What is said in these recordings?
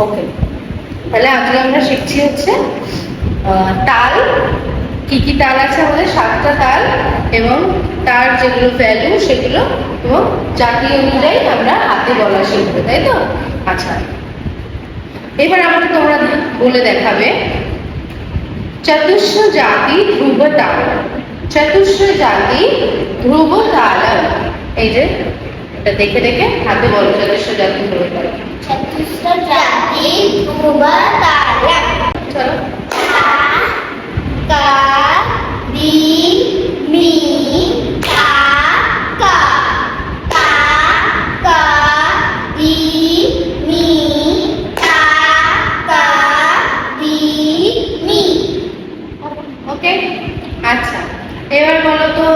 ওকে, তাহলে আজকে আমরা শিখছি হচ্ছে তাল। কি কি তাল আছে আমাদের? 7টা তাল, এবং তার যেগুলো ভ্যালু সেগুলো, এবং জাতি অনুযায়ী আমরা হাতে বলা শিখবো, তাই তো? আচ্ছা, এবার আমাকে তোমরা বলে দেখাবে চতুষ্র জাতি ধ্রুব তাল। চতুষ্র জাতি ধ্রুব তাল, এই যে এটা দেখে দেখে হাতে বলো চতুষ্র জাতি ধ্রুব তাল। চতুষ্র জাতি ধ্রুব তাল। চলো। কা রি মি কা কা কা কা রি মি কা কা রি মি। ওকে, আচ্ছা, এবার বলো তো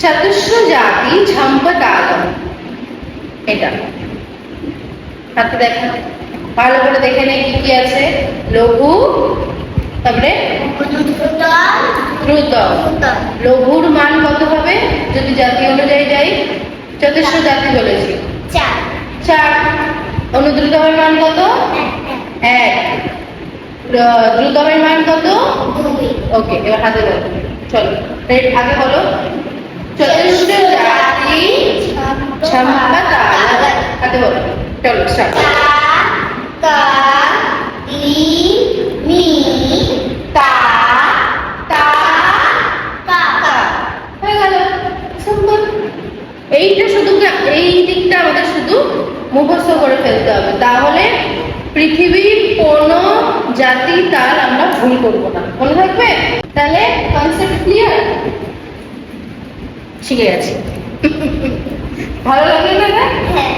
চতুষ্র জাতি ঝম্প তালম। এটা হাতে দেখা, ভালো করে দেখে নেই কি কি আছে। লঘু, তারপরে দ্রুতম। লঘুর মান কত হবে যদি জাতি অনুযায়ী যাই? চতুষ্র জাতি বলেছি 4। অনুদ্রুতমের মান কত? 1। দ্রুতমের মান কত? 2। ওকে, এবার হাতে বলো। চলো, আগে বলো চতুষ্র জাতি ঝম্প তালম। হাতে বলো, চলো স্টার্ট। কা রি মি কা তা কা কা। হয়ে গেল, সিম্পল। এইটা শুধু, এই দিকটা আমাদের শুধু মুখস্থ করে ফেলতে হবে, তাহলে পৃথিবীর কোনো জাতি তাল আমরা ভুল করবো না, মনে থাকবে? তাহলে কনসেপ্ট ক্লিয়ার? শিখে গেছি। ভালো লাগলো না? হ্যাঁ।